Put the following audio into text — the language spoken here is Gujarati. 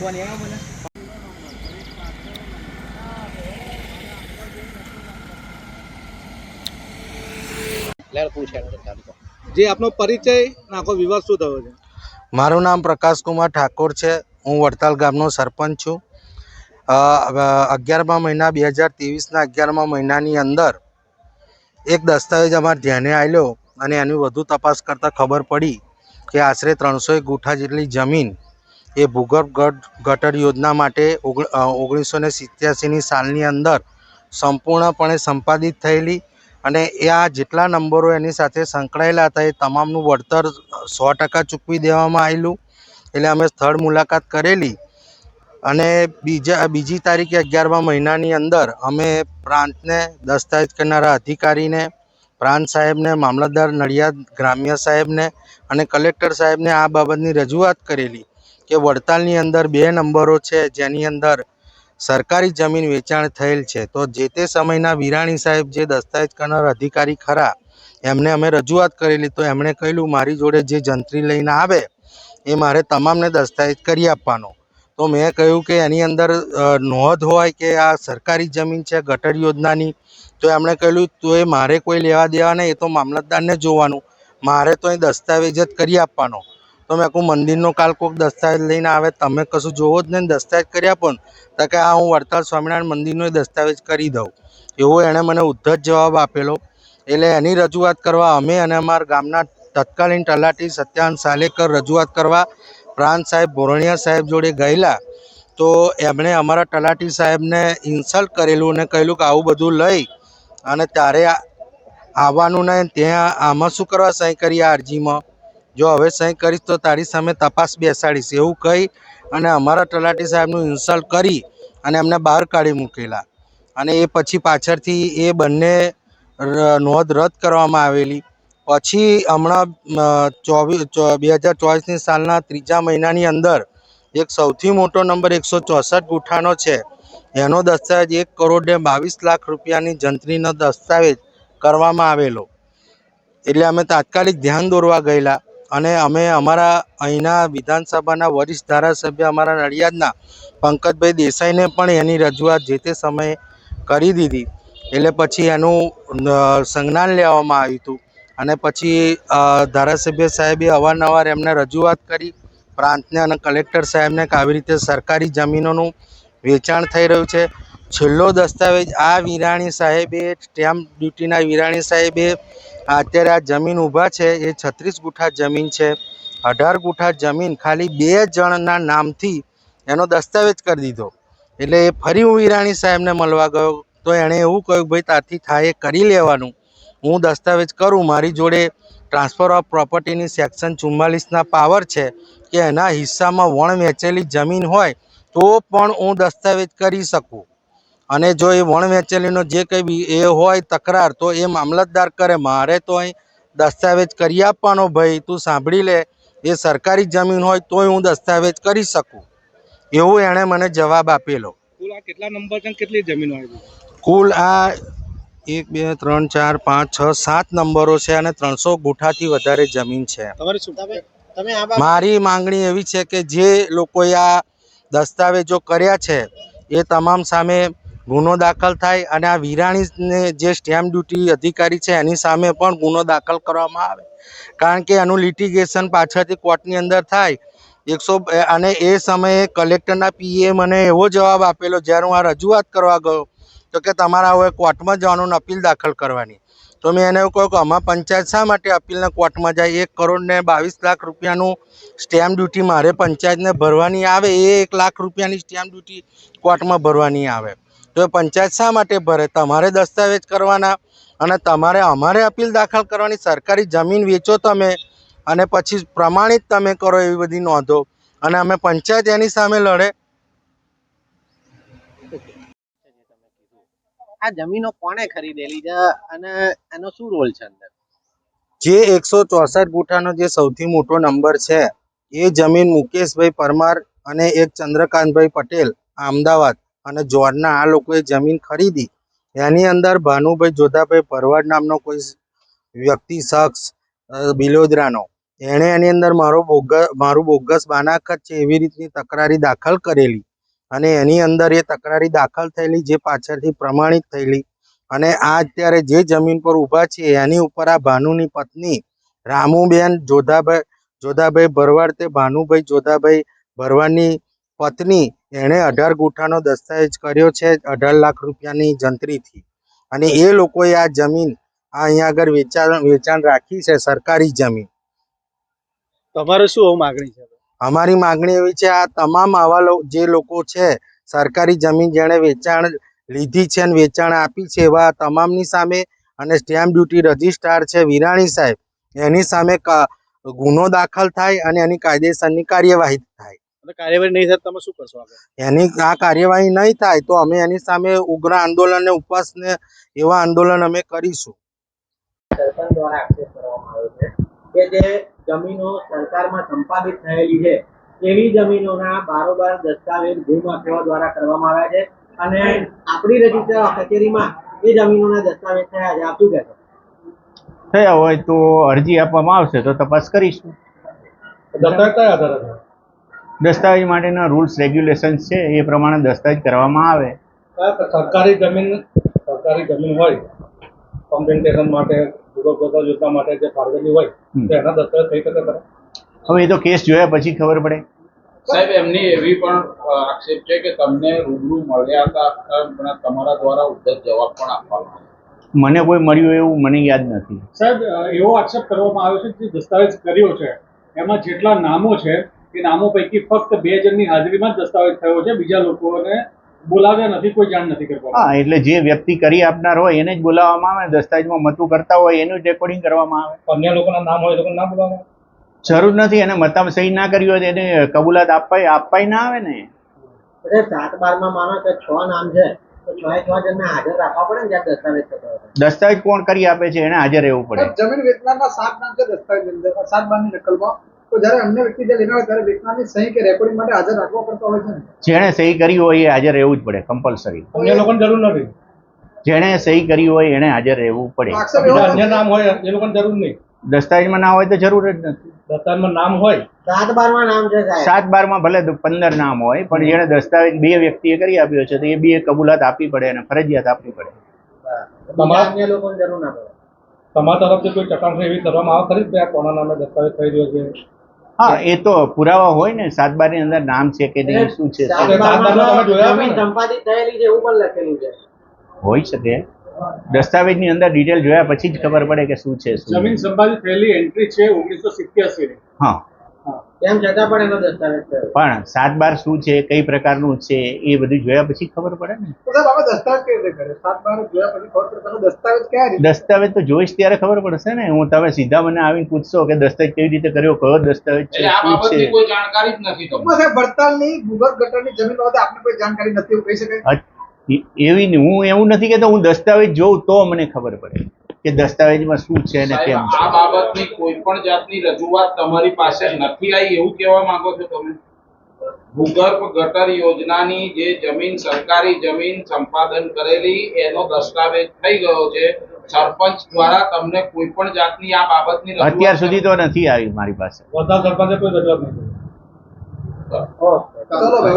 જે આપનો પરિચય નાખો વિવાદ શું થયો છે? મારું નામ પ્રકાશ કુમાર ઠાકોર છે. હું વડતાલ ગામનો સરપંચ છું. 11મા મહિના 2023ના 11મા મહિનાની અંદર એક દસ્તાવેજ અમારા ધ્યાને આવ્યો અને એની વધુ તપાસ કરતાં ખબર પડી કે આશરે 300 ગુઠા જેટલી જમીન એ ભૂગર્ભ ગટર યોજના માટે 1987ની સાલની અંદર સંપૂર્ણપણે સંપાદિત થયેલી અને એ આ જેટલા નંબરો એની સાથે સંકળાયેલા હતા એ તમામનું વળતર 100% ચૂકવી દેવામાં આવેલું. એટલે અમે સ્થળ મુલાકાત કરેલી અને બીજી તારીખે 11મા મહિનાની અંદર અમે પ્રાંતને દસ્તાવેજ કરનારા અધિકારીને, પ્રાંત સાહેબને, મામલતદાર નડિયાદ ગ્રામ્ય સાહેબને અને કલેક્ટર સાહેબને આ બાબતની રજૂઆત કરેલી કે વડતાલની અંદર 2 નંબરો છે જેની અંદર સરકારી જમીન વેચાણ થયેલ છે. તો જે તે સમયના વિરાણી સાહેબ જે દસ્તાવેજ કરનાર અધિકારી ખરા એમને અમે રજૂઆત કરેલી તો એમણે કહેલું મારી જોડે જે જંત્રી લઈને આવે એ મારે તમામને દસ્તાવેજ કરી આપવાનો. તો મેં કહ્યું કે એની અંદર નોંધ હોય કે આ સરકારી જમીન છે ગટર યોજનાની. તો એમણે કહેલું તો એ મારે કોઈ લેવા દેવા નહીં, એ તો મામલતદારને જોવાનું, મારે તો એ દસ્તાવેજ જ કરી આપવાનો. તો મેં કહું મંદિરનો કાલ કોઈક દસ્તાવેજ લઈને આવે, તમે કશું જોવો જ નહીં, દસ્તાવેજ કરી આપો ને. તો કે આ હું વડતાલ સ્વામિનારાયણ મંદિરનો દસ્તાવેજ કરી દઉં, એવો એણે મને ઉદ્ધત જવાબ આપેલો. એટલે એની રજૂઆત કરવા અમે અને અમારા ગામના તત્કાલીન તલાટી સત્યાન સાલેકર રજૂઆત કરવા પ્રાંત સાહેબ ભોરણિયા સાહેબ જોડે ગયેલા. તો એમણે અમારા તલાટી સાહેબને ઇન્સલ્ટ કરેલું અને કહેલું કે આવું બધું લઈ અને તારે આવવાનું નહીં, ત્યાં આમાં શું કરવા સહી કરી આ અરજીમાં, જો હવે સહી કરીશ તો તારી સામે તપાસ બેસાડીશ, એવું કહી અને અમારા તલાટી સાહેબનું ઇન્સલ્ટ કરી અને એમને બહાર કાઢી મૂકેલા. અને એ પછી પાછળથી એ બંને નોંધ રદ કરવામાં આવેલી. પછી હમણાં 2024ની સાલના 3જા મહિનાની અંદર એક સૌથી મોટો નંબર 164 ગુઠાનો છે એનો દસ્તાવેજ 1,22,00,000 રૂપિયાની જંત્રીનો દસ્તાવેજ કરવામાં આવેલો. એટલે અમે તાત્કાલિક ધ્યાન દોરવા ગયેલા અને અમે અમારા અહીંના વિધાનસભાના વરિષ્ઠ ધારાસભ્ય અમારા નડિયાદના પંકજભાઈ દેસાઈને પણ એની રજૂઆત જે તે સમયે કરી દીધી. એટલે પછી એનું સંજ્ઞાન લેવામાં આવ્યું હતું અને પછી ધારાસભ્ય સાહેબે અવારનવાર એમને રજૂઆત કરી પ્રાંતને અને કલેક્ટર સાહેબને કે આવી રીતે સરકારી જમીનોનું વેચાણ થઈ રહ્યું છે. છેલ્લો દસ્તાવેજ આ વિરાણી સાહેબે, સ્ટેમ્પ ડ્યુટીના વિરાણી સાહેબે અત્યારે આ જમીન ઊભા છે એ 36 ગુઠા જમીન છે. 18 ગુઠા જમીન ખાલી 2 જણના નામથી એનો દસ્તાવેજ કરી દીધો. એટલે ફરી હું વિરાણી સાહેબને મળવા ગયો તો એણે એવું કહ્યું ભાઈ તારથી થાય એ કરી લેવાનું, હું દસ્તાવેજ કરું, મારી જોડે ટ્રાન્સફર ઓફ પ્રોપર્ટીની સેક્શન 44ના પાવર છે કે એના હિસ્સામાં વણ વેચેલી જમીન હોય તો પણ હું દસ્તાવેજ કરી શકું. અને જો એ વણ વેચેલીનો જે કંઈ એ હોય તકરાર તો એ મામલતદાર કરે, મારે તો અહીં દસ્તાવેજ કરી આપવાનો. ભાઈ તું સાંભળી લે, એ સરકારી જમીન હોય તોય હું દસ્તાવેજ કરી શકું, એવું એણે મને જવાબ આપેલો. કુલ આ કેટલા નંબર છે, કેટલી જમીન હોય? કુલ આ 1 2 3 4 5 6 7 નંબરો છે અને 300 ગુઠાથી વધારે જમીન છે. મારી માંગણી એવી છે કે જે લોકોએ આ દસ્તાવેજો કર્યા છે એ તમામ સામે ગુનો દાખલ થાય અને આ વિરાણીને જે સ્ટેમ્પ ડ્યુટી અધિકારી છે એની સામે પણ ગુનો દાખલ કરવામાં આવે. કારણ કે એનું લિટિગેશન પાછળથી કોર્ટની અંદર થાય. અને એ સમયે કલેક્ટરના પીએ મને એવો જવાબ આપેલો જ્યારે હું આ રજૂઆત કરવા ગયો તો કે તમારા હવે કોર્ટમાં જવાનું, અપીલ દાખલ કરવાની. તો મેં એને એવું કહ્યું કે આમાં પંચાયત શા માટે અપીલના કોર્ટમાં જાય? 1,22,00,000 રૂપિયાનું સ્ટેમ્પ ડ્યુટી મારે પંચાયતને ભરવાની આવે, એ 1 લાખ રૂપિયાની સ્ટેમ્પ ડ્યુટી કોર્ટમાં ભરવાની આવે. તો એ પંચાયત શા માટે ભરે? તમારે દસ્તાવેજ કરવાના અને તમારે અમારે અપીલ દાખલ કરવાની. સરકારી જમીન વેચો તમે અને પછી પ્રમાણિત તમે કરો એવી બધી નોંધો અને અમે પંચાયત એની સામે લડે. આ જમીનો કોણે ખરીદેલી છે અને એનો શું રોલ છે અંદર? જે 164 ગુઠાનો જે સૌથી મોટો નંબર છે એ જમીન મુકેશભાઈ પરમાર અને એક ચંદ્રકાંતભાઈ પટેલ અમદાવાદ અને જોરના આ લોકોએ જમીન ખરીદી. એની અંદર ભાનુભાઈ જોધાભાઈ ભરવાડ નામનો કોઈ વ્યક્તિ શખ્સ બિલોદરાનો એણે એની અંદર મારું બોગસ બાનાખત છે એવી રીતની તકરારી દાખલ કરેલી અને એની અંદર એ તકરારી દાખલ થયેલી જે પાછળથી પ્રમાણિત થયેલી અને આ અત્યારે જે જમીન પર ઊભા છે એની ઉપર આ ભાનુની પત્ની રામુબેન જોધાભાઈ ભરવાડ તે ભાનુભાઈ જોધાભાઈ ભરવાડની પત્ની એણે 18 ગુઠાનો દસ્તાવેજ કર્યો છે 18 લાખ રૂપિયાની જંત્રીથી અને એ લોકોએ આ જમીન અહીંયા આગળ વેચાણ રાખી છે સરકારી જમીન. તમારે શું માગણી છે? અમારી માગણી એવી છે આ તમામ આવા જે લોકો છે સરકારી જમીન જેણે વેચાણ લીધી છે અને વેચાણ આપી છે એવા તમામની સામે અને સ્ટેમ્પ ડ્યુટી રજિસ્ટ્રાર છે વિરાણી સાહેબ એની સામે ગુનો દાખલ થાય અને એની કાયદેસરની કાર્યવાહી થાય. કાર્યવાહી નહીં થાય તમે શું કરશો આગળ? એની આ કાર્યવાહી નહીં થાય તો અમે એની સામે ઉગ્ર આંદોલન અને ઉપવાસને એવા આંદોલન અમે કરીશું. સરકાર દ્વારા આક્ષેપ કરવામાં આવ્યો છે કે જે જમીનો સરકારમાં સંપાદિત થયેલી છે એવી જમીનોના બારોબાર દસ્તાવેજ ભૂમાફિયાઓ દ્વારા કરવામાં આવ્યા છે અને આપણી રજિસ્ટર કચેરીમાં એ જમીનોના દસ્તાવેજ થયા છે. આપ શું કહેશો? થયા હોય તો અરજી આપવામાં આવશે તો તપાસ કરીશું. દસ્તાવેજ કયા આધારે? દસ્તાવેજ માટેના રૂલ્સ રેગ્યુલેશન્સ છે એ પ્રમાણે દસ્તાવેજ કરવામાં આવે. સરકારી જમીન હોય કોમ્પેન્સેશન માટે યોજના માટે જે ફાળવેલી હોય તો એના દસ્તાવેજ થઈ શકે ખરા? હવે એ તો કેસ જોયા પછી ખબર પડે. સાહેબ એમની એવી પણ આક્ષેપ છે કે તમને રૂબરૂ મળ્યા હતા પણ તમારા દ્વારા ઉદ્ધત જવાબ પણ આપવામાં આવ્યો. મને કોઈ મળ્યું એવું મને યાદ નથી. સાહેબ એવો આક્ષેપ કરવામાં આવ્યો છે કે જે દસ્તાવેજ કર્યો છે એમાં જેટલા નામો છે એ નામો પૈકી ફક્ત 2 જણની હાજરીમાં જ દસ્તાવેજ થયો છે, બીજા લોકોને બોલાવ્યા નથી, કોઈ જાણ નથી કરવામાં. હા, એટલે જે વ્યક્તિ કરી આપનાર હોય એને જ બોલાવવામાં આવે. દસ્તાવેજમાં મતું કરતા હોય એનું જ રેકોર્ડિંગ કરવામાં આવે. અન્ય લોકોના નામ હોય તો નામ બોલાવવાનું જરૂર નથી. એને મતામાં સહી ના કરી હોય તો એને કબૂલાત આપવાય ના આવે ને. 7/12 માનો કે 6 નામ છે તો 6 જણને હાજર રાખવા પડે ને જ્યાં દસ્તાવેજ થતો હોય. દસ્તાવેજ કોણ કરી આપે છે એને હાજર રહેવું પડે. જમીન વેચનારના 7 નામ છે દસ્તાવેજ અંદર 7/12 ની નકલમાં, તો જ્યારે અન્ય વ્યક્તિ જે લેનાર ત્યારે વેચનારની સહી કે રેકોર્ડિંગ માટે હાજર રાખવા પડતો હોય છે ને. જેણે સહી કરી હોય એ હાજર રહેવું જ પડે કમ્પલસરી. અન્ય લોકોને જરૂર નથી. જેણે સહી કરી હોય એને હાજર રહેવું પડે. આક્ષેપ એવો અન્ય નામ હોય એ લોકોને જરૂર નહીં. દસ્તાવેજમાં ના હોય તો જરૂર જ નથી. દસ્તાવેજમાં નામ હોય 7/12 નામ છે સાહેબ. 7/12 ભલે 15 નામ હોય પણ જેણે દસ્તાવેજ 2 વ્યક્તિએ કરી આપ્યો છે તો એ 2 કબૂલાત આપવી પડે અને ફરજિયાત આપવી પડે. અન્ય લોકોને જરૂર ના પડે. તમારા તરફથી કોઈ ચકાસણી એવી કરવામાં આવે ખરી કે આ કોના નામે દસ્તાવેજ થઈ રહ્યો છે? હા, એ તો પુરાવા હોય ને 7/12 ની અંદર નામ છે કે નહીં શું છે 7/12 જમીન સંપાદિત થયેલી છે એવું પણ લખેલું છે. હોઈ શકે. દસ્તાવેજની અંદર ડિટેલ જોયા પછી જ ખબર પડે કે શું છે શું જમીન નહીં. સંપાદિત થયેલી એન્ટ્રી છે 1987 ની. હા, તેમ છતાં પણ એનો દસ્તાવેજ થયો. પણ 7/12 શું છે, કઈ પ્રકારનું છે એ બધું જોયા પછી ખબર પડે ને. તો સાહેબ આપણે દસ્તાવેજ કઈ રીતે કરે? 7/12 જોયા પછી ખબર પડે તમે દસ્તાવેજ કયા રીતે? દસ્તાવેજ તો જોઈશ ત્યારે ખબર પડશે ને. હું તમે સીધા મને આવીને પૂછશો કે દસ્તાવેજ કેવી રીતે કર્યો, કયો દસ્તાવેજ છે, એટલે આ શું બાબતની છે. કોઈ જાણકારી જ નથી તમને. સાહેબ વડતાલની ભૂગર્ભ ગટરની જમીન બાબતે આપને કોઈ જાણકારી નથી એવું કહી શકાય? એવી હું એવું નથી કહેતો. હું દસ્તાવેજ જોઉં તો મને ખબર પડે કે દસ્તાવેજમાં શું છે અને કેમ સાહેબ, છે. આ બાબતની કોઈ પણ જાતની રજૂઆત તમારી પાસે નથી આવી એવું કહેવા માંગો છો તમે? ભૂગર્ભ ગટર યોજનાની જે જમીન સરકારી જમીન સંપાદન કરેલી એનો દસ્તાવેજ થઈ ગયો છે, સરપંચ દ્વારા તમને કોઈ પણ જાતની આ બાબતની રજૂઆત અત્યાર સુધી તો નથી આવી મારી પાસે. વર્ધા સરપંચે કોઈ રજૂઆત નથી કરી. ઓકે. ચલો ભાઈ.